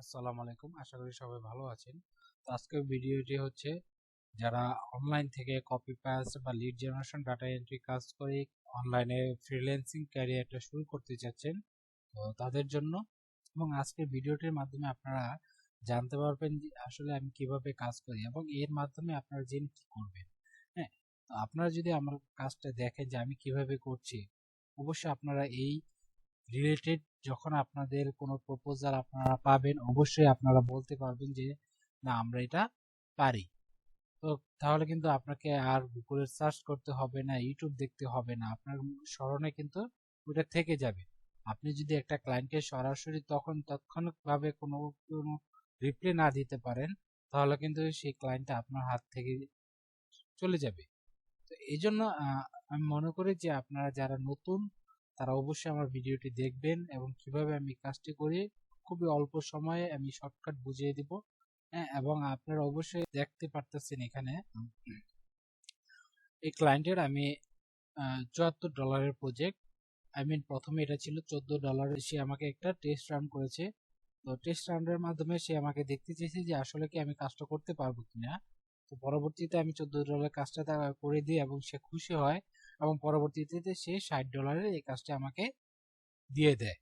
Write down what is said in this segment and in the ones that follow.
আসসালামু আলাইকুম, আশা করি সবাই ভালো আছেন। তো আজকের ভিডিওটি হচ্ছে যারা অনলাইন থেকে কপি পেস্ট বা লিড জেনারেশন ডাটা এন্ট্রি কাজ করে অনলাইনে ফ্রিল্যান্সিং ক্যারিয়ারটা শুরু করতে চাচ্ছেন, তো তাদের জন্য। এবং আজকের ভিডিওটির মাধ্যমে আপনারা জানতে পারবেন যে আসলে আমি কিভাবে কাজ করি এবং এর মাধ্যমে আপনারা জেনে কি করবেন। হ্যাঁ, তো আপনারা যদি আমার কাজটা দেখেন যে আমি কিভাবে করছি, অবশ্যই আপনারা এই রিলেটেড যখন আপনাদের কোনো প্রপোজাল আপনারা পাবেন, অবশ্যই আপনারা বলতে পারবেন যে না আমরা এটা পারি। তো তাহলে কিন্তু আপনাকে আর গুগলে সার্চ করতে হবে না, ইউটিউব দেখতে হবে না, আপনার স্মরণে কিন্তু ওটা থেকে যাবে। আপনি যদি একটা ক্লায়েন্টকে সরাসরি তখন তাৎক্ষণিকভাবে কোনো কোনো রিপ্লাই না দিতে পারেন, তাহলে কিন্তু সেই ক্লায়েন্টটা আপনার হাত থেকে চলে যাবে। তো এই জন্য আমি মনে করি যে আপনারা যারা নতুন তারা অবশ্যই আমার ভিডিওটি দেখবেন এবং কিভাবে আমি কাজটি করি খুবই অল্প সময়ে আমি শর্টকাট বুঝিয়ে দিব। হ্যাঁ, এবং আপনারা অবশ্যই দেখতে পারতেছেন এখানে এই ক্লায়েন্টের আমি $74 প্রজেক্ট। প্রথমে এটা ছিল $14। সে আমাকে একটা টেস্ট রান করেছে। তো টেস্ট রানের মাধ্যমে সে আমাকে দেখতে চেয়েছে যে আসলে কি আমি কাজটা করতে পারবো কিনা। তো পরবর্তীতে আমি $14 কাজটা করে দিই এবং সে খুশি হয় এবং পরবর্তীতে সে $60 এই কাজটা আমাকে দিয়ে দেয়।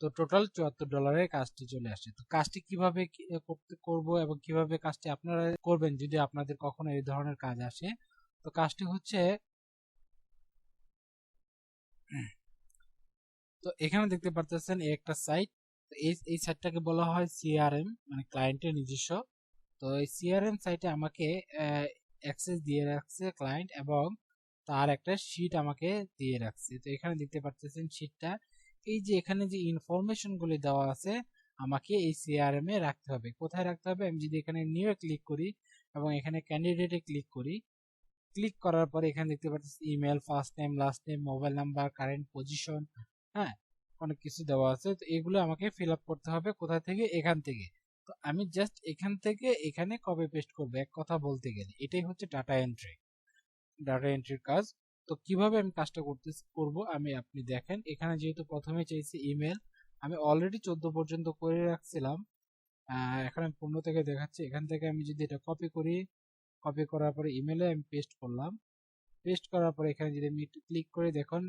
তো টোটাল $74 কাজটি চলে আসে। তো কাজটি কিভাবে করব এবং কিভাবে কাজটি আপনারা করবেন যদি আপনাদের কখনো এই ধরনের কাজ আসে। তো কাজটি হচ্ছে, তো এখানে দেখতে পারতেছেন একটা সাইট। এই সাইটটাকে বলা হয় সিআরএম, মানে ক্লায়েন্টের নিজস্ব। তো এই সিআরএম সাইটে আমাকে অ্যাক্সেস দিয়ে রাখছে ক্লায়েন্ট এবং তার একটা শিট আমাকে দিয়ে রাখছে। তো এখানে দেখতে পাচ্ছেন শিটটা, এই যে এখানে যে ইনফরমেশন গুলি দেওয়া আছে আমাকে এই সিআরএম এ রাখতে হবে। কোথায় রাখতে হবে? আমি যদি এখানে নিউ এ ক্লিক করি এবং এখানে ক্যান্ডিডেটে ক্লিক করি, ক্লিক করার পরে এখানে দেখতে পাচ্ছেন email, first name, last name, mobile number, current position, হ্যাঁ, অনেক কিছু দেওয়া আছে। তো এগুলো আমাকে ফিল আপ করতে হবে কোথায় থেকে? এখান থেকে। তো আমি জাস্ট এখান থেকে এখানে কপি পেস্ট করবো, এক কথা বলতে গেলে এটাই হচ্ছে ডাটা এন্ট্রির কাজ। তো কিভাবে আমি কাজটা করব আমি, আপনি দেখেন এখানে যেহেতু প্রথমে চাইছি ইমেল, আমি অলরেডি 14 পর্যন্ত করে রাখছিলাম। এখন আমি 15 থেকে দেখাচ্ছি। এখান থেকে আমি যদি এটা কপি করি, কপি করার পরে ইমেলে আমি পেস্ট করলাম। পেস্ট করার পরে এখানে যদি আমি একটু ক্লিক করে দেখুন,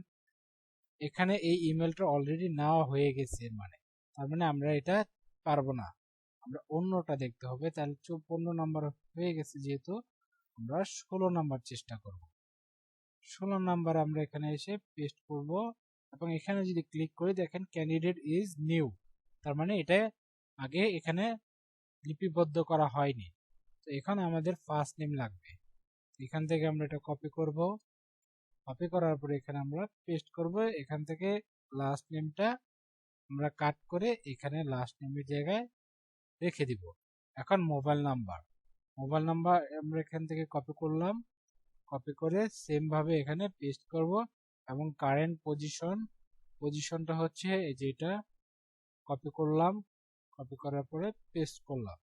এখানে এই ইমেলটা অলরেডি নেওয়া হয়ে গেছে। তার মানে আমরা এটা পারবো না, আমরা অন্যটা দেখতে হবে। তাহলে 15 নাম্বার হয়ে গেছে, যেহেতু আমরা 16 নাম্বার চেষ্টা করব। 16 নাম্বার আমরা এখানে এসে পেস্ট করব এবং এখানে যদি ক্লিক করি দেখেন ক্যান্ডিডেট ইজ নিউ, তার মানে এটা আগে এখানে লিপিবদ্ধ করা হয়নি। তো এখানে আমাদের ফার্স্ট নেম লাগবে। এখান থেকে আমরা এটা কপি করব, কপি করার পরে এখানে আমরা পেস্ট করব। এখান থেকে লাস্ট নেমটা আমরা কাট করে এখানে লাস্ট নেমের জায়গায় রেখে দিব। এখন মোবাইল নাম্বার আমরা এখান থেকে কপি করলাম, কপি করে সেম ভাবে এখানে পেস্ট করব এবং কারেন্ট পজিশনটা হচ্ছে এই যে এটা কপি করলাম, কপি করার পরে পেস্ট করলাম।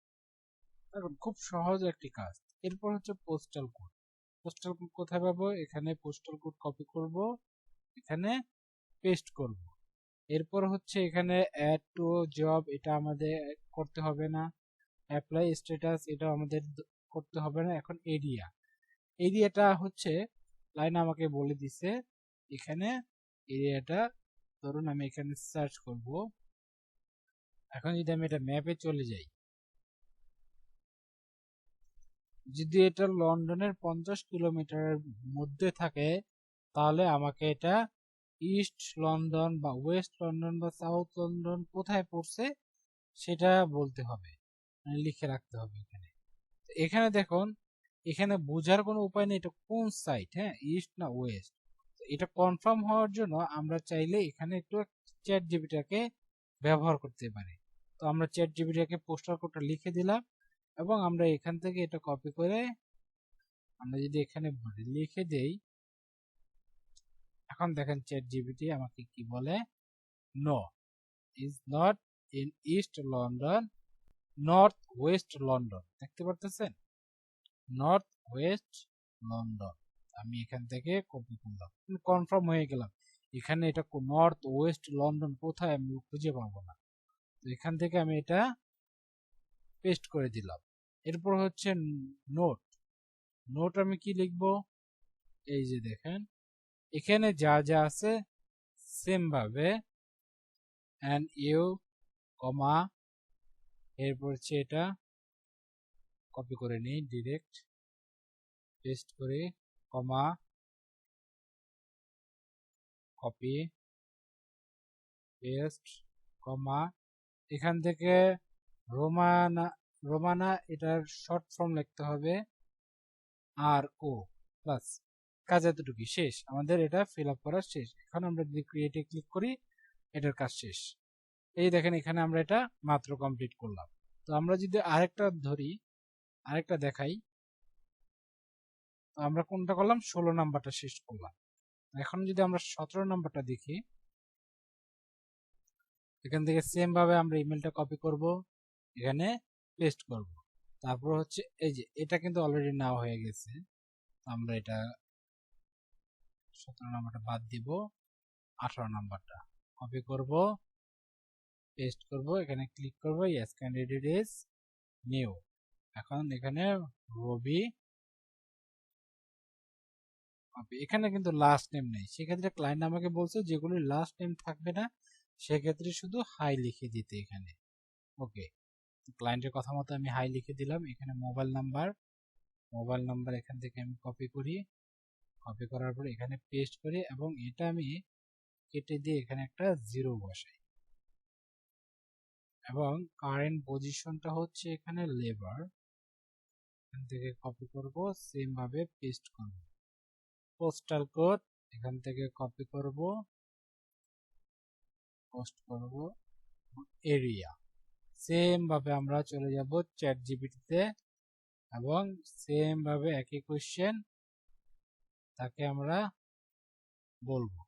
এখন খুব সহজ একটি কাজ। এরপর হচ্ছে পোস্টাল কোড কোথায় পাবো? এখানে পোস্টাল কোড কপি করব, এখানে পেস্ট করব। এরপর হচ্ছে এখানে অ্যাড টু জব, এটা আমাদের করতে হবে না। অ্যাপ্লাই স্ট্যাটাস, এটা আমাদের করতে হবে না। এখন এরিয়াটা হচ্ছে লাইন আমাকে বলে দিছে এখানে এরিয়াটা, ধরুন আমি এখানে সার্চ করব। এখন যদি আমি এটা ম্যাপে চলে যাই, যদি এটা লন্ডনের 50 কিলোমিটারের মধ্যে থাকে, তাহলে আমাকে এটা ইস্ট লন্ডন বা ওয়েস্ট লন্ডন বা সাউথ লন্ডন কোথায় পড়ছে সেটা বলতে হবে, মানে লিখে রাখতে হবে এখানে। এখানে দেখুন, এখানে বোঝার কোনো উপায় নেই এটা কোন সাইড, হ্যাঁ, ইস্ট না ওয়েস্ট। এটা কনফার্ম হওয়ার জন্য আমরা চাইলে এখানে একটু চ্যাট জিপিটাকে ব্যবহার করতে পারি। তো আমরা চ্যাট জিপিটাকে পোস্টার কোডটা লিখে দিলাম এবং আমরা এখান থেকে এটা কপি করে আমরা যদি এখানে লিখে দেই, এখন দেখেন চ্যাট জিপিটি আমাকে কি বলে, no is not in east London, north west London. দেখতে পারতেছেন, নর্থ ওয়েস্ট লন্ডন। আমি এখান থেকে কপি করলাম, কনফার্ম হয়ে গেলাম। এখানে এটা নর্থ ওয়েস্ট লন্ডন কোথায় আমি খুঁজে পাবো না। তো এখান থেকে আমি এটা পেস্ট করে দিলাম। এরপর হচ্ছে নোট। নোট আমি কি লিখব, এই যে দেখেন এখানে যা যা আছে সেম ভাবে এন্ড ইউ কমা, এরপর হচ্ছে এটা কপি করে নিই, ডিরেক্ট পেস্ট করে কমা, কপি পেস্ট কমা, এখান থেকে রোমানা, রোমানা এটার শর্ট ফর্ম লিখতে হবে আর ও প্লাস, কাজ এতটুকু শেষ, আমাদের এটা ফিল আপ করা শেষ। এখন আমরা যদি ক্রিয়েটে ক্লিক করি এটার কাজ শেষ। এই দেখেন এখানে আমরা এটা মাত্র কমপ্লিট করলাম। তো আমরা যদি আরেকটা ধরি, আরেকটা দেখাই, তো আমরা কোনটা করলাম, 16 নাম্বারটা শেষ করলাম। এখন যদি আমরা 17 নাম্বারটা দেখি, এখান থেকে সেম ভাবে আমরা ইমেলটা কপি করব, এখানে পেস্ট করব। তারপর হচ্ছে এই যে এটা কিন্তু অলরেডি নেওয়া হয়ে গেছে, আমরা এটা 17 নাম্বারটা বাদ দিব, 18 নাম্বারটা কপি করব, পেস্ট করব, এখানে ক্লিক করব, ইয়েস ক্যান্ডিডেট ইজ নিউ। এখন এখানে রবি কপি, এখানে কিন্তু লাস্ট নেম নেই, সেক্ষেত্রে ক্লায়েন্ট আমাকে বলছে যেগুলো লাস্ট নেম থাকবে না সেক্ষেত্রে শুধু হাই লিখে দিতে এখানে। ওকে, ক্লায়েন্টের কথা মতো আমি হাই লিখে দিলাম। এখানে মোবাইল নাম্বার এখান থেকে আমি কপি করি, কপি করার পর এখানে পেস্ট করি এবং এটা আমি কেটে দিয়ে এখানে একটা জিরো বসাই এবং কারেন্ট পজিশনটা হচ্ছে এখানে লেবার, এখান থেকে কপি করব, সেম ভাবে পেস্ট করব। পোস্টাল কোড এখান থেকে কপি করব, পোস্ট করব, এরিয়া সেম ভাবে আমরা চলে যাব চ্যাট জিপিটিতে এবং সেম ভাবে একই কোশ্চেন তাকে আমরা বলবো।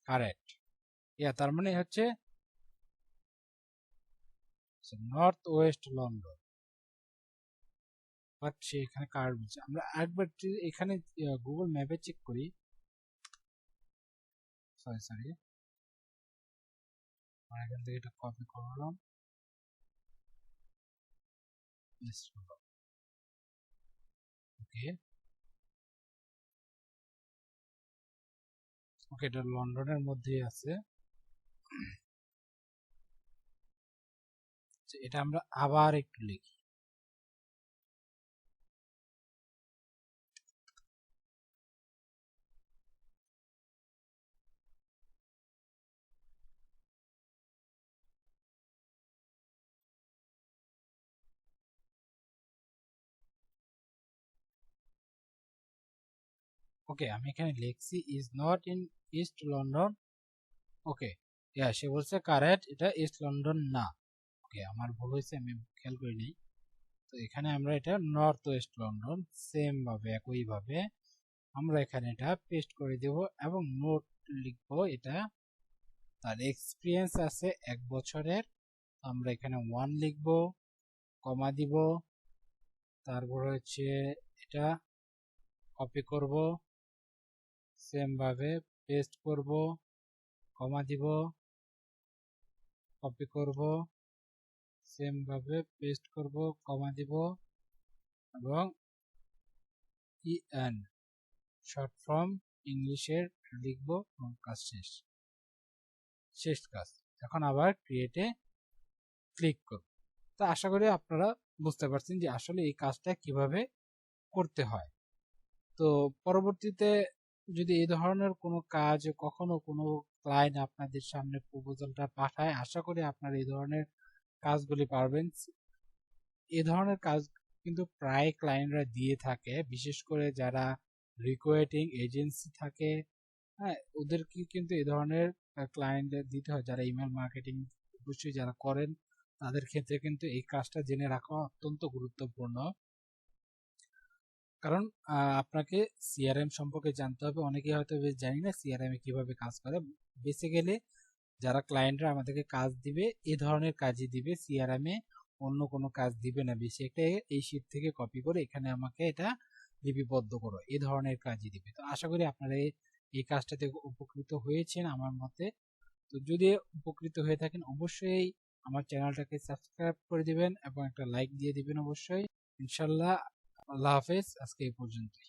কারেক্ট, তার মানে হচ্ছে নর্থ ওয়েস্ট লন্ডন, বাট সে এখানে কার বলছে। আমরা একবার এখানে গুগল ম্যাপে চেক করি, সরি এখান থেকে এটা কপি করলাম, ওকে ওকে, এটা লন্ডনের মধ্যেই আছে। এটা আমরা আবার একটু লিখি, ওকে আমি এখানে লিখছি is not in east London. Okay, সে বলছে কারেক্ট, এটা ইস্ট লন্ডন না। ওকে, আমার ভুল হয়েছে, আমি খেয়াল করিনি। তো এখানে আমরা এটা নর্থ ওয়েস্ট লন্ডন, সেম ভাবে একই ভাবে আমরা এখানে এটা পেস্ট করে দেব এবং নোট লিখবো, এটা তার এক্সপিরিয়েন্স আছে 1 বছরের, আমরা এখানে 1 লিখবো, কমা দিব, তারপর হচ্ছে এটা কপি করব, সেম ভাবে পেস্ট করব, কমা দিব, কপি করব, সেম ভাবে পেস্ট করব, কমা দিব এবং ইএন শর্ট ফর্ম ইংলিশের লিখবো এবং কাজ শেষ কাজ। এখন আবার ক্রিয়েটে ক্লিক করব। তো আশা করি আপনারা বুঝতে পারছেন যে আসলে এই কাজটা কিভাবে করতে হয়। তো পরবর্তীতে যদি এই ধরনের কোনো কাজ কখনো কোনো ক্লায়েন্ট আপনাদের সামনে প্রপোজালটা পাঠায়, আশা করি আপনারা এই ধরনের কাজগুলি পারবেন। এই ধরনের কাজ কিন্তু প্রায় ক্লায়েন্টরা দিয়ে থাকে, বিশেষ করে যারা রিক্রুটিং এজেন্সি থাকে, হ্যাঁ ওদেরকে কিন্তু এই ধরনের ক্লায়েন্ট দিতে হয়। যারা ইমেল মার্কেটিং অবশ্যই যারা করেন তাদের ক্ষেত্রে কিন্তু এই কাজটা জেনে রাখা অত্যন্ত গুরুত্বপূর্ণ, কারণ আপনাকে সিআরএম সম্পর্কে জানতে হবে। অনেকেই হয়তো জানি না সিআরএম এ কিভাবে কাজ করে। বেসিক্যালি যারা ক্লায়েন্টরা আমাদেরকে কাজ দিবে এই ধরনের কাজই দিবে, সিআরএম এ অন্য কোনো কাজ দিবে না। বেশি একটা এই শীট থেকে কপি করে এখানে আমাকে এটা লিপিবদ্ধ করো, এই ধরনের কাজই দিবে। তো আশা করি আপনারা এই কাজটা থেকে উপকৃত হয়েছেন আমার মতে। তো যদি উপকৃত হয়ে থাকেন অবশ্যই আমার চ্যানেলটাকে সাবস্ক্রাইব করে দিবেন এবং একটা লাইক দিয়ে দিবেন অবশ্যই। ইনশাল্লাহ। আল্লাহ হাফেজ, আজকে এই পর্যন্তই।